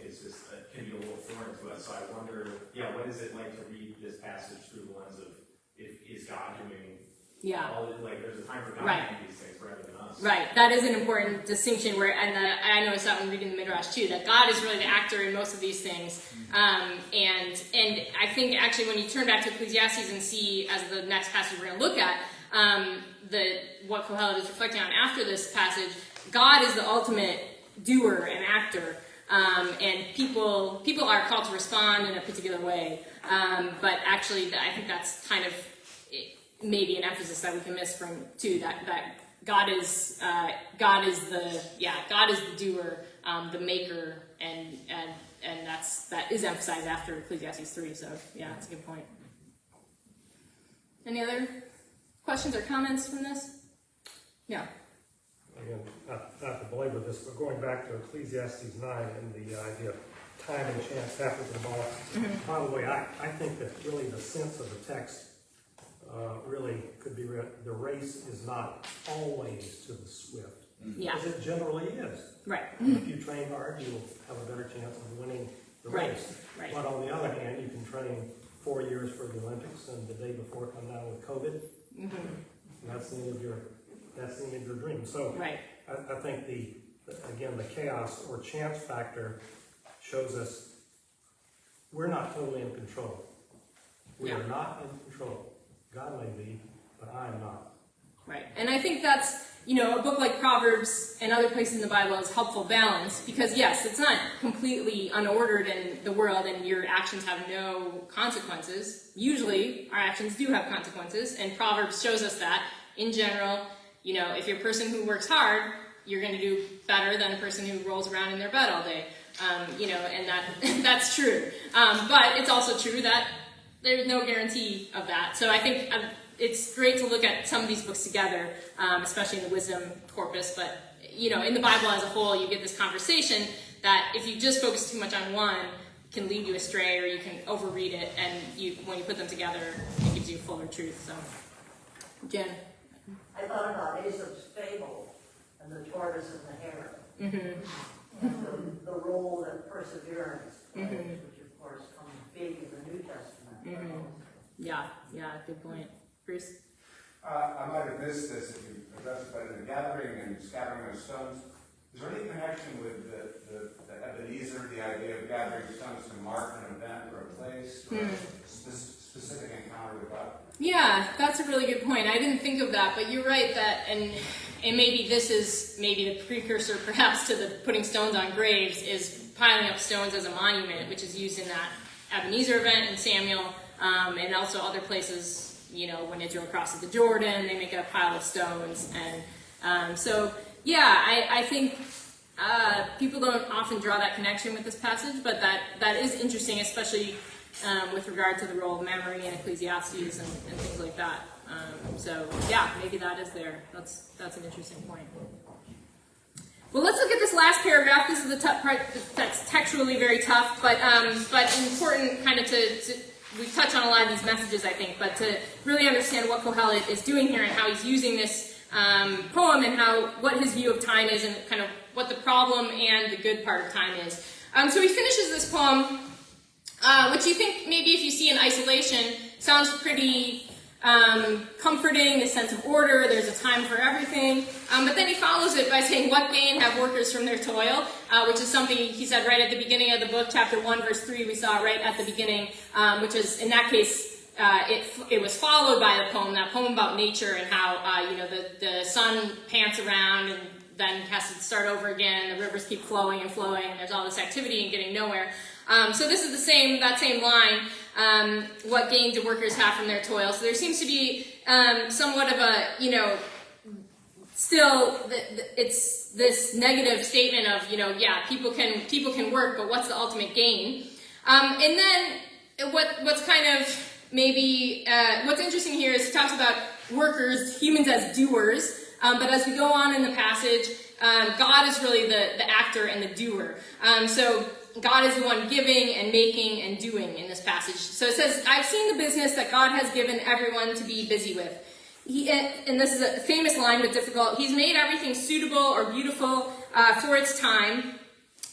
is just, can be a little foreign to us. So I wonder, what is it like to read this passage through the lens of, is God doing Yeah. There's a time for God Right. to do these things rather than us. Right, that is an important distinction and I noticed that when reading the Midrash too, that God is really the actor in most of these things. And I think actually when you turn back to Ecclesiastes and see, as the next passage we're going to look at, what Kohelet is reflecting on after this passage, God is the ultimate doer and actor. And people are called to respond in a particular way. But actually, I think that's kind of maybe an emphasis that we can miss from too, that God is the doer, the maker, and that is emphasized after Ecclesiastes 3. So yeah, that's a good point. Any other questions or comments from this? Yeah. Again, not to belabor this, but going back to Ecclesiastes 9 and the idea of time and chance after the ball. By the way, I think that really the sense of the text really could be read, the race is not always to the swift. Yeah. As it generally is. Right. If you train hard, you'll have a better chance of winning the race. Right. But on the other hand, you can train 4 years for the Olympics and the day before come down with COVID. That's the end of your dream. So Right. I think the chaos or chance factor shows us we're not totally in control. We are not in control. God may be, but I am not. Right. And I think that's, a book like Proverbs and other places in the Bible is helpful balance, because yes, it's not completely unordered in the world and your actions have no consequences. Usually our actions do have consequences, and Proverbs shows us that in general. If you're a person who works hard, you're going to do better than a person who rolls around in their bed all day. And that's true. But it's also true that there's no guarantee of that. So I think it's great to look at some of these books together, especially in the wisdom corpus. But, in the Bible as a whole, you get this conversation that if you just focus too much on one, it can lead you astray, or you can overread it. And when you put them together, it gives you fuller truth. So, Jen. I thought about Aesop's fable and the tortoise and the hare. And the role that perseverance plays, which of course comes big in the New Testament. Yeah, good point. Bruce? I might have missed this if you addressed it, but in the gathering and scattering of stones, is there any connection with the Ebenezer, the idea of gathering stones to mark an event or a place, or a specific encounter with God? Yeah, that's a really good point. I didn't think of that, but you're right that, and maybe this is the precursor perhaps to the putting stones on graves, is piling up stones as a monument, which is used in that Ebenezer event in Samuel, and also other places, when Israel crosses the Jordan, they make a pile of stones. And I think people don't often draw that connection with this passage, but that is interesting, especially with regard to the role of memory in Ecclesiastes and things like that. Maybe that is there. That's an interesting point. Well, let's look at this last paragraph. This is the tough part that's textually very tough, but important kind of we touch on a lot of these messages, I think, but to really understand what Kohelet is doing here and how he's using this poem and what his view of time is and kind of what the problem and the good part of time is. So he finishes this poem, which you think maybe if you see in isolation sounds pretty comforting, the sense of order, there's a time for everything. But then he follows it by saying, what gain have workers from their toil? Which is something he said right at the beginning of the book, chapter 1, verse 3, we saw right at the beginning, which is, in that case, it was followed by that poem about nature and how, the sun pants around and then has to start over again, the rivers keep flowing and flowing, and there's all this activity and getting nowhere. So this is that same line, what gain do workers have from their toil? So there seems to be somewhat of a, still it's this negative statement of, people can work, but what's the ultimate gain? And then what's kind of maybe, what's interesting here is he talks about workers, humans as doers, but as we go on in the passage, God is really the actor and the doer. So God is the one giving and making and doing in this passage. So it says, I've seen the business that God has given everyone to be busy with. And this is a famous line, but difficult. He's made everything suitable or beautiful for its time.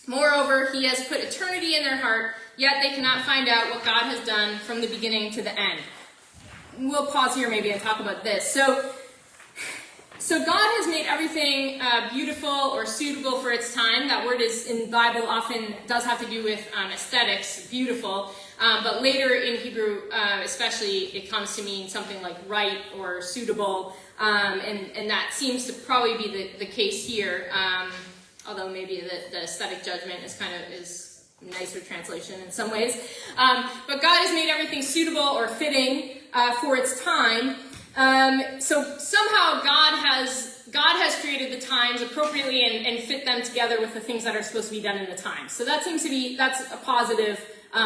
Moreover, he has put eternity in their heart, yet they cannot find out what God has done from the beginning to the end. we'll pause here maybe and talk about this. So God has made everything beautiful or suitable for its time. That word is in the Bible often does have to do with aesthetics, beautiful. But later in Hebrew, especially, it comes to mean something like right or suitable. And that seems to probably be the case here. Although maybe the aesthetic judgment is nicer translation in some ways. But God has made everything suitable or fitting for its time. So somehow God has created the times appropriately and fit them together with the things that are supposed to be done in the times. So that seems to be, that's a positive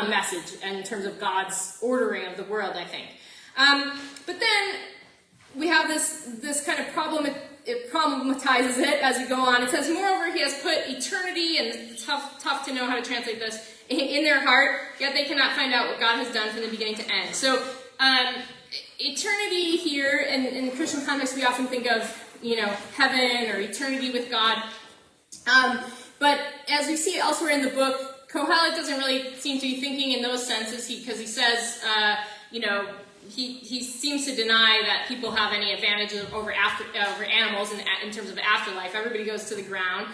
message in terms of God's ordering of the world, I think. But then we have this kind of problem. It problematizes it as we go on. It says, moreover, he has put eternity, and it's tough to know how to translate this, in their heart, yet they cannot find out what God has done from the beginning to end. So, eternity here, and in the Christian context, we often think of, heaven or eternity with God. But as we see elsewhere in the book, Kohelet doesn't really seem to be thinking in those senses, because he says, he seems to deny that people have any advantages over animals in terms of afterlife. Everybody goes to the ground.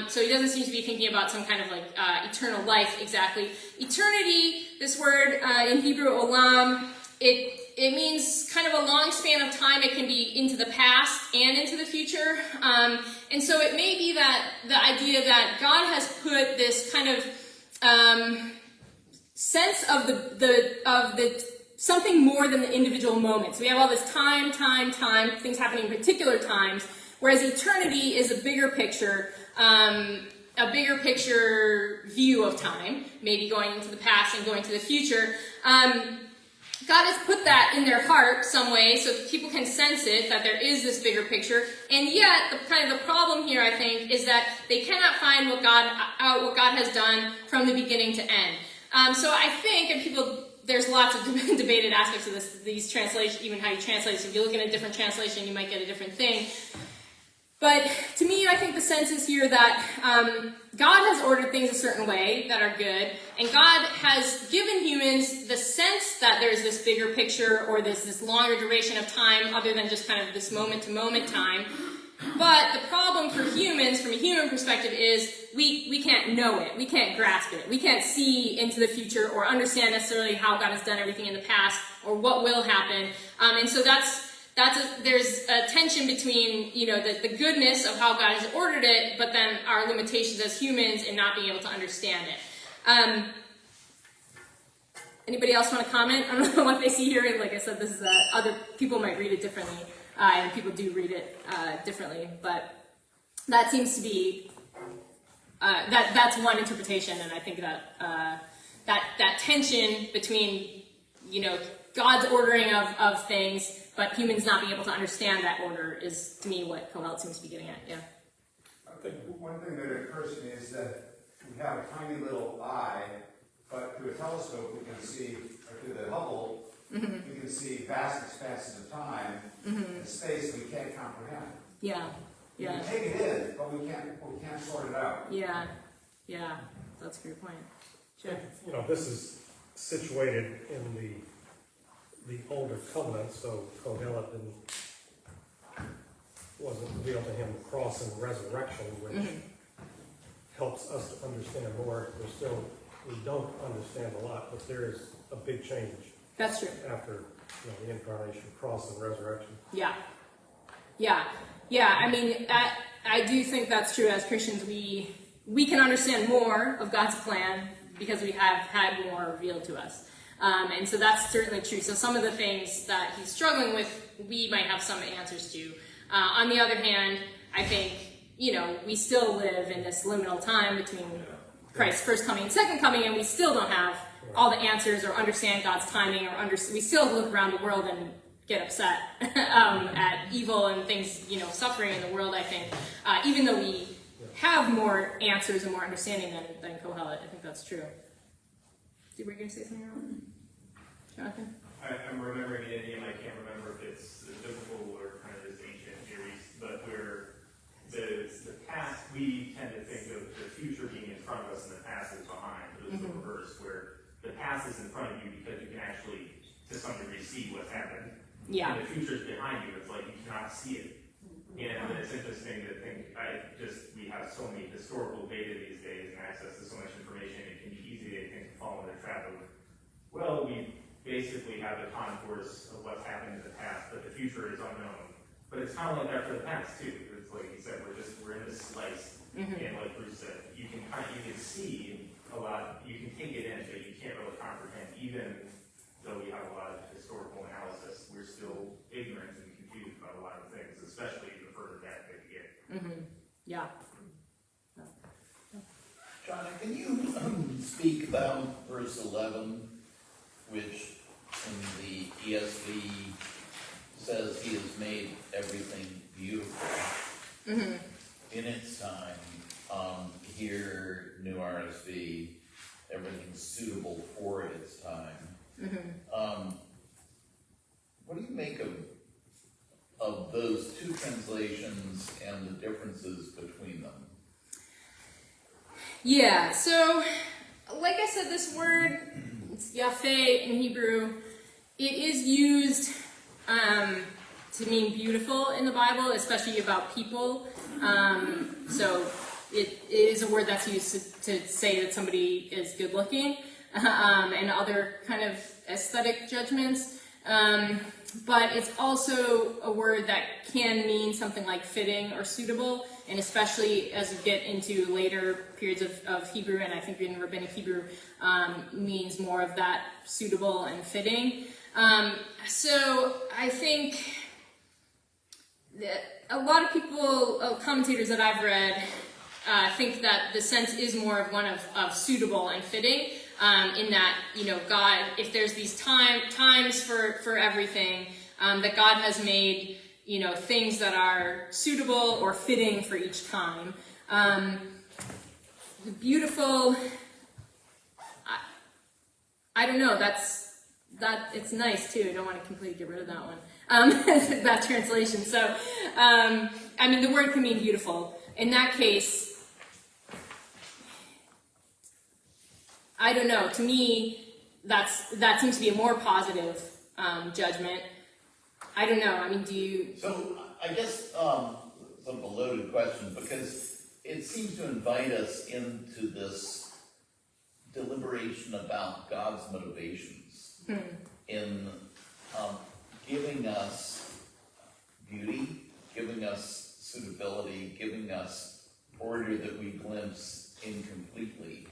So he doesn't seem to be thinking about some kind of eternal life exactly. Eternity, this word in Hebrew, olam, it means kind of a long span of time. It can be into the past and into the future. And so it may be that the idea that God has put this kind of sense of the something more than the individual moments. We have all this time, things happening in particular times, whereas eternity is a bigger picture view of time, maybe going into the past and going to the future. God has put that in their heart some way so that people can sense it, that there is this bigger picture. And yet, the problem here, I think, is that they cannot find what God has done from the beginning to end. So I think, and there's lots of debated aspects of these translations, even how you translate. So if you look at a different translation, you might get a different thing. But to me, I think the sense is here that God has ordered things a certain way that are good, and God has given humans the sense that there's this bigger picture or this longer duration of time other than just kind of this moment-to-moment time. But the problem for humans, from a human perspective, is we can't know it. We can't grasp it. We can't see into the future or understand necessarily how God has done everything in the past or what will happen. And so there's a tension between, the goodness of how God has ordered it, but then our limitations as humans in not being able to understand it. Anybody else want to comment on what they see here? And like I said, this is other people might read it differently. And people do read it differently, but that seems to be that's one interpretation, and I think that that tension between God's ordering of things, but humans not being able to understand that order is, to me, what Kohelet seems to be getting at. Yeah. I think one thing that occurs to me is that we have a tiny little eye, but through a telescope we can see, or through the Hubble. Mm-hmm. We can see vast expanses of time and space we can't comprehend. Yeah. We can take it in, but we can't sort it out. Yeah. That's a great point. Sure. This is situated in the older covenant, so Kohelet wasn't revealed to him the cross and resurrection, which helps us to understand more. We don't understand a lot, but there is a big change. That's true. After the incarnation, cross, and resurrection. Yeah. I mean, I do think that's true. As Christians, we can understand more of God's plan because we have had more revealed to us, and so that's certainly true. So some of the things that he's struggling with, we might have some answers to. On the other hand, I think we still live in this liminal time between Christ's first coming and second coming, and we still don't have all the answers or understand God's timing, we still look around the world and get upset at evil and things, suffering in the world, I think, even though we have more answers and more understanding than Kohelet. I think that's true. Were you going to say something wrong? Jonathan? I'm remembering an idiom, I can't remember if it's biblical or kind of this ancient Near East, but where the past, we tend to think of the future being in front of us and the past is behind, but it's the reverse, where the past is in front of you because you can actually, to some degree, see what's happened. Yeah. And the future's behind you, it's like you cannot see it. And it's interesting to think, we have so many historical data these days and access to so much information, it can be easy to think to fall into the trap of, well, we basically have the contours of what's happened in the past, but the future is unknown. But it's kind of like that for the past too. It's like you said, we're in this slice, and like Bruce said, you can see a lot, you can take it in, but you can't really comprehend. Even though we have a lot of historical analysis, we're still ignorant and confused about a lot of things, especially the further back that you get. Yeah. Joanna, can you speak about verse 11, which in the ESV says he has made everything beautiful in its time. Here, New RSV, everything's suitable for its time. What do you make of those two translations and the differences between them? Yeah, so, like I said, this word, it's yafeh in Hebrew, it is used to mean beautiful in the Bible, especially about people. So it is a word that's used to say that somebody is good looking, and other kind of aesthetic judgments. But it's also a word that can mean something like fitting or suitable, and especially as we get into later periods of Hebrew, and I think in Rabbinic Hebrew, means more of that suitable and fitting. So I think that a lot of people, commentators that I've read, think that the sense is more of one of suitable and fitting, in that, God, if there's these times for everything, that God has made, things that are suitable or fitting for each time. The beautiful, I don't know, it's nice too. I don't want to completely get rid of that one. That translation. So, the word can mean beautiful. In that case, I don't know. To me, that seems to be a more positive judgment. I don't know. Do you? So I guess sort of a loaded question, because it seems to invite us into this deliberation about God's motivations in giving us beauty, giving us suitability, giving us order that we glimpse incompletely.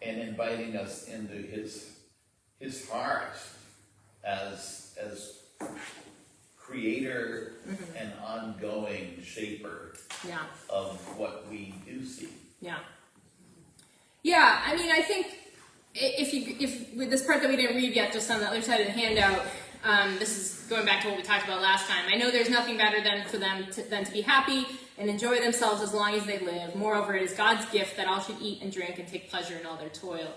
And inviting us into his heart as creator and ongoing shaper of what we do see. Yeah, I think if with this part that we didn't read yet, just on the other side of the handout, this is going back to what we talked about last time. I know there's nothing better than for them to be happy and enjoy themselves as long as they live. Moreover, it is God's gift that all should eat and drink and take pleasure in all their toil.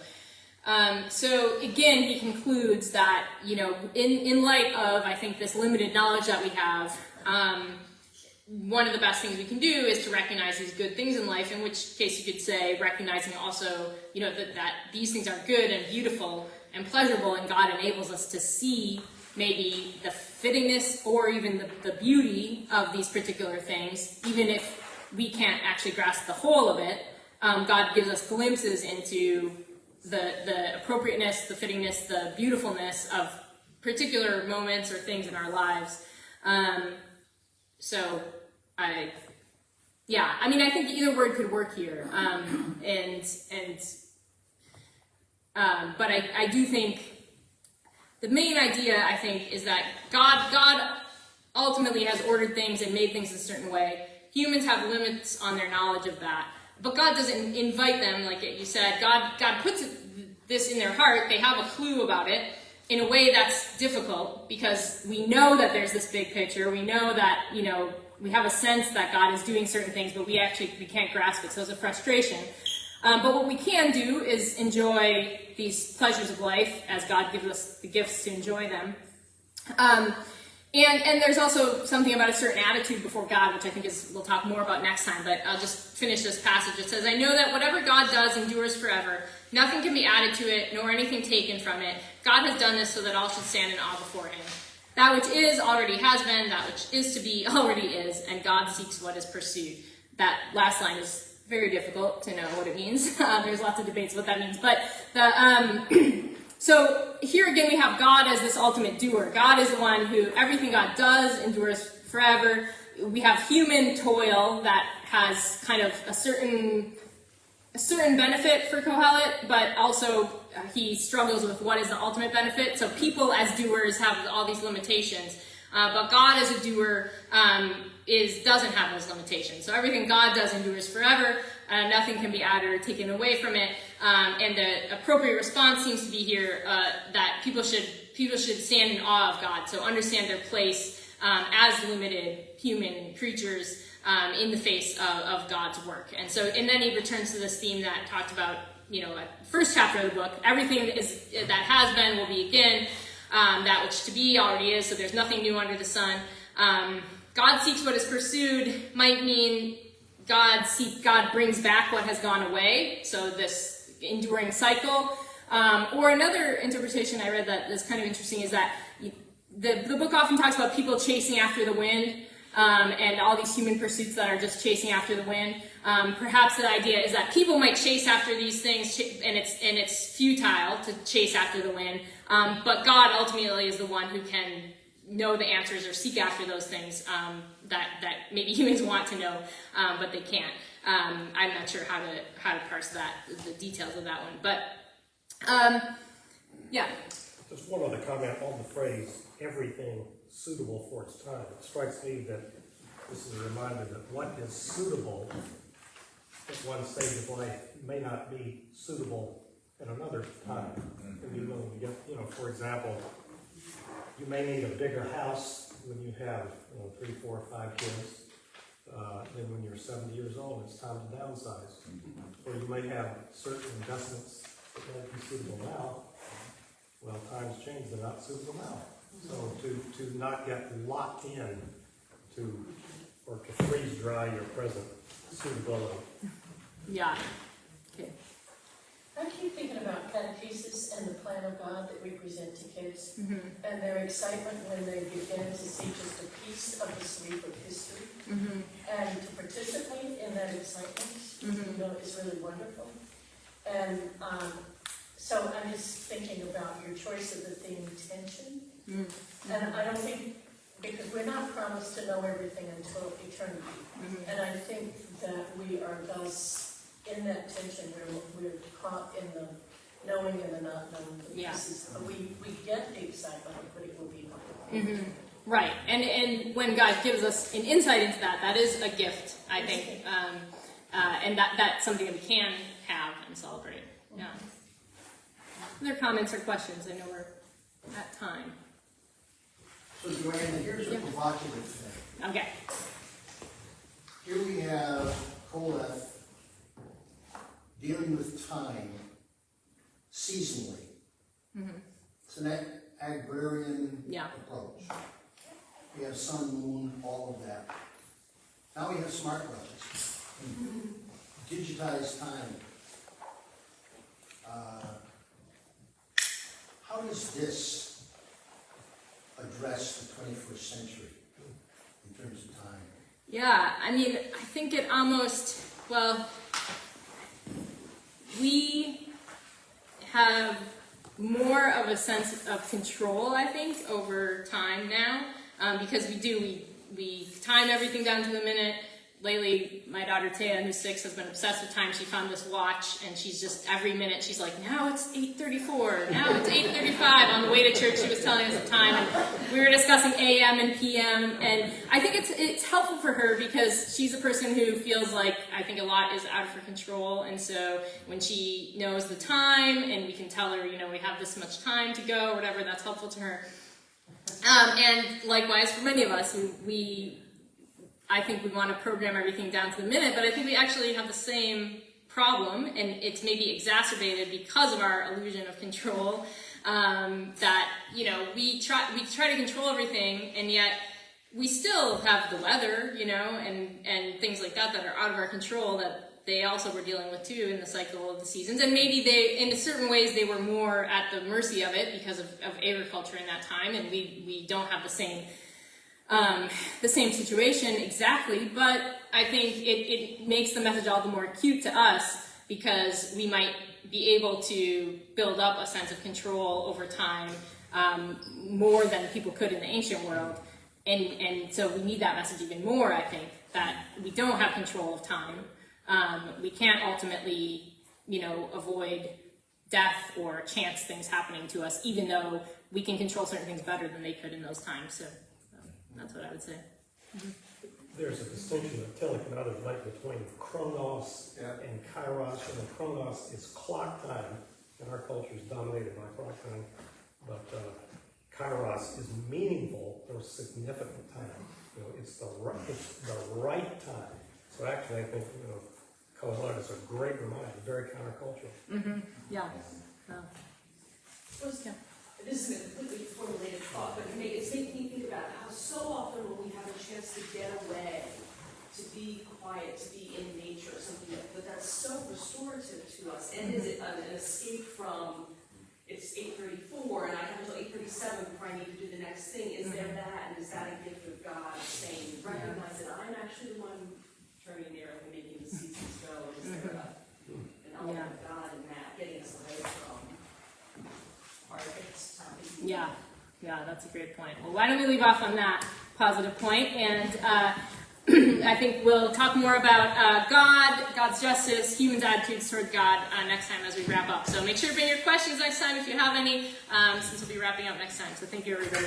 So again, he concludes that, in light of, I think, this limited knowledge that we have, one of the best things we can do is to recognize these good things in life, in which case you could say recognizing also, that these things are good and beautiful and pleasurable, and God enables us to see maybe the fittingness or even the beauty of these particular things, even if we can't actually grasp the whole of it. God gives us glimpses into the appropriateness, the fittingness, the beautifulness of particular moments or things in our lives. I think either word could work here. But I do think the main idea, I think, is that God ultimately has ordered things and made things a certain way. Humans have limits on their knowledge of that. But God doesn't invite them, like you said. God puts this in their heart. They have a clue about it in a way that's difficult, because we know that there's this big picture. We know that, we have a sense that God is doing certain things, but we can't grasp it. So it's a frustration. But what we can do is enjoy these pleasures of life as God gives us the gifts to enjoy them. And there's also something about a certain attitude before God, which I think we'll talk more about next time, but I'll just finish this passage. It says, "I know that whatever God does endures forever. Nothing can be added to it, nor anything taken from it. God has done this so that all should stand in awe before him. That which is already has been, that which is to be already is, and God seeks what is pursued. That last line is very difficult to know what it means. There's lots of debates what that means. But so here again we have God as this ultimate doer. God is the one who, everything God does endures forever. We have human toil that has kind of a certain benefit for Kohelet, but also he struggles with what is the ultimate benefit. So people as doers have all these limitations, but God as a doer doesn't have those limitations. So everything God does endures forever. Nothing can be added or taken away from it. And the appropriate response seems to be here that people should stand in awe of God. So understand their place as limited human creatures in the face of God's work. And then he returns to this theme that talked about, first chapter of the book. Everything that has been will be again. That which to be already is. So there's nothing new under the sun. God seeks what is pursued might mean God brings back what has gone away. So this enduring cycle. Or another interpretation I read that is kind of interesting is that the book often talks about people chasing after the wind. And all these human pursuits that are just chasing after the wind. Perhaps the idea is that people might chase after these things, and it's futile to chase after the wind. But God ultimately is the one who can know the answers or seek after those things that maybe humans want to know, but they can't. I'm not sure how to parse that, the details of that one. But yeah. Just one other comment on the phrase "everything suitable for its time." It strikes me that this is a reminder that what is suitable at one stage of life may not be suitable at another time. And you will get, for example, you may need a bigger house when you have 3, 4, 5 kids than when you're 70 years old. It's time to downsize. Or you may have certain investments that might be suitable now. Well, times change; they're not suitable now. So to not get locked in to freeze dry your present suitability. Yeah. Okay. I keep thinking about catechesis and the plan of God that we present to kids, and their excitement when they begin to see just a piece of the sleep of history, and to participate in that excitement, is really wonderful. And so I'm just thinking about your choice of the theme tension. And I don't think, because we're not promised to know everything until eternity. And I think that we are thus in that tension where we're caught in the knowing and the not knowing. Yeah. We get the excitement, but it will be not. Right. And when God gives us an insight into that is a gift, I think. And that's something that we can have and celebrate. Yeah. Other comments or questions? I know we're at time. So Joanna, here's a provocative thing. Okay. Here we have Koheleth dealing with time seasonally. It's an agrarian approach. We have sun, moon, all of that. Now we have smart projects. Digitized time. How does this address the 21st century in terms of time? Yeah, I mean, I think it almost, we have more of a sense of control, I think, over time now, because we time everything down to the minute. Lately, my daughter Taya, who's 6, has been obsessed with time. She found this watch, and she's just, every minute, she's like, now it's 8:34, now it's 8:35. On the way to church, she was telling us the time, and we were discussing AM and PM, and I think it's helpful for her because she's a person who feels like, I think a lot is out of her control, and so when she knows the time, and we can tell her, we have this much time to go, or whatever, that's helpful to her. And likewise, for many of us, I think we want to program everything down to the minute, but I think we actually have the same problem, and it's maybe exacerbated because of our illusion of control, that, we try to control everything, and yet we still have the weather, and things like that are out of our control that they also were dealing with too in the cycle of the seasons. And maybe they, in certain ways, they were more at the mercy of it because of agriculture in that time, and we don't have the same situation exactly, but I think it makes the message all the more acute to us because we might be able to build up a sense of control over time more than people could in the ancient world. And so we need that message even more, I think, that we don't have control of time. We can't ultimately, avoid death or chance things happening to us, even though we can control certain things better than they could in those times. So that's what I would say. There's a distinction that Tillich and others make between chronos and kairos, and the chronos is clock time, and our culture is dominated by clock time, but kairos is meaningful or significant time. It's the right time. So actually, I think Kohelet is a great reminder, very countercultural. Yeah. This is a completely formulated thought, but it's making me think about how so often when we have a chance to get away, to be quiet, to be in nature, something that's so restorative to us, and is it an escape from, it's 8:34 and I have until 8:37 before I need to do the next thing. Is there that, and is that a gift of God saying, recognize that I'm actually the one turning near and making the seasons go? Is there an element of God in that, getting us away from our fixed time? Yeah, that's a great point. Well, why don't we leave off on that positive point, and I think we'll talk more about God's justice, humans' attitudes toward God next time as we wrap up. So make sure to bring your questions next time if you have any, since we'll be wrapping up next time. So thank you, everybody.